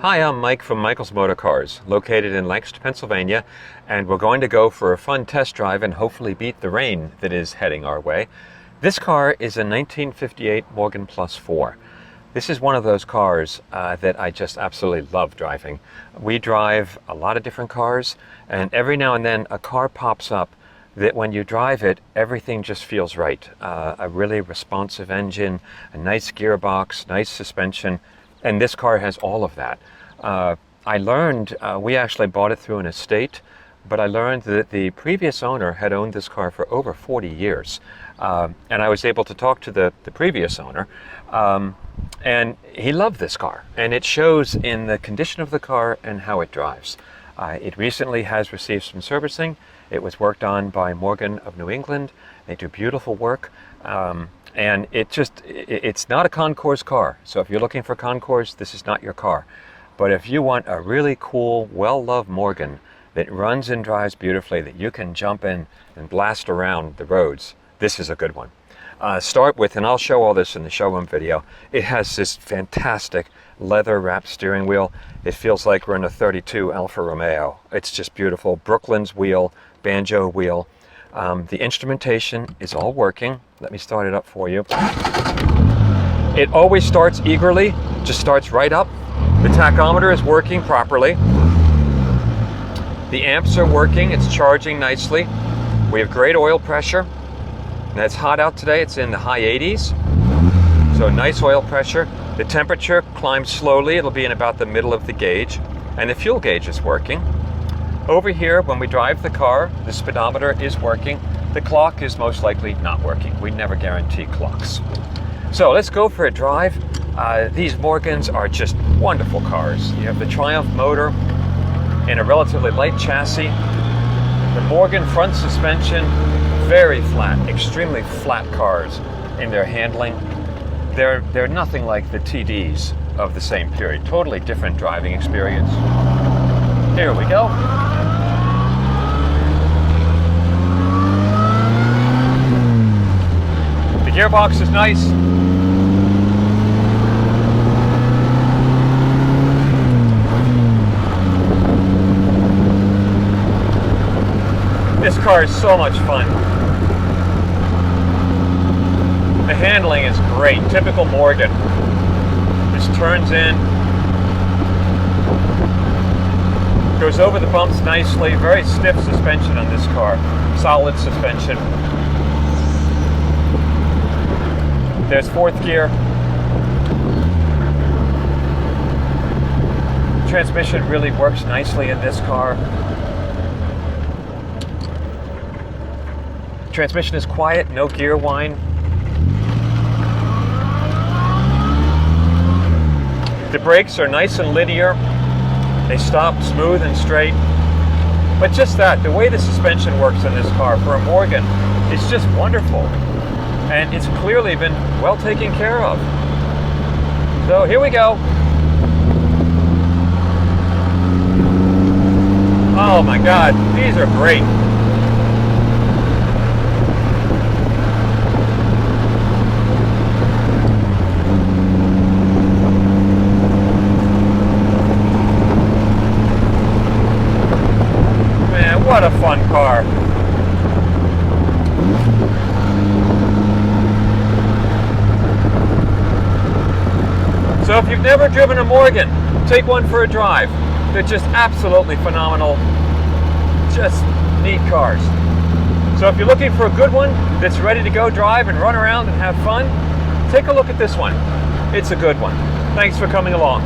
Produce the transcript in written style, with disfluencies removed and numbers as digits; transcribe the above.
Hi, I'm Mike from Michael's Motor Cars, located in Lancaster, Pennsylvania, and we're going to go for a fun test drive and hopefully beat the rain that is heading our way. This car is a 1958 Morgan Plus 4. This is one of those cars that I just absolutely love driving. We drive a lot of different cars, and every now and then a car pops up that when you drive it, everything just feels right. A really responsive engine, a nice gearbox, nice suspension, and this car has all of that. I learned, we actually bought it through an estate, but I learned that the previous owner had owned this car for over 40 years. And I was able to talk to the previous owner, and he loved this car. And it shows in the condition of the car and how it drives. It recently has received some servicing. It was worked on by Morgan of New England. They do beautiful work. And it's not a concours car. So if you're looking for concours, this is not your car. But if you want a really cool, well-loved Morgan that runs and drives beautifully, that you can jump in and blast around the roads, this is a good one. Start with, and I'll show all this in the showroom video, it has this fantastic leather-wrapped steering wheel. It feels like we're in a 32 Alfa Romeo. It's just beautiful. Brooklands wheel, banjo wheel. The instrumentation is all working. Let me start it up for you. It always starts eagerly, just starts right up. The tachometer is working properly. The amps are working, it's charging nicely. We have great oil pressure. And it's hot out today, it's in the high 80s. So nice oil pressure. The temperature climbs slowly, it'll be in about the middle of the gauge. And the fuel gauge is working. Over here, when we drive the car, the speedometer is working. The clock is most likely not working. We never guarantee clocks. So let's go for a drive. These Morgans are just wonderful cars. You have the Triumph motor in a relatively light chassis. The Morgan front suspension, very flat, extremely flat cars in their handling. They're nothing like the TDs of the same period. Totally different driving experience. Here we go. The gearbox is nice. This car is so much fun. The handling is great, typical Morgan. Just turns in, goes over the bumps nicely, very stiff suspension on this car, solid suspension. There's fourth gear. Transmission really works nicely in this car. Transmission is quiet, no gear whine. The brakes are nice and linear. They stop smooth and straight. But just that, the way the suspension works in this car for a Morgan, it's just wonderful. And it's clearly been well taken care of. So here we go. Oh my God, these are great. What a fun car. So if you've never driven a Morgan, take one for a drive. They're just absolutely phenomenal. Just neat cars. So if you're looking for a good one that's ready to go drive and run around and have fun, take a look at this one. It's a good one. Thanks for coming along.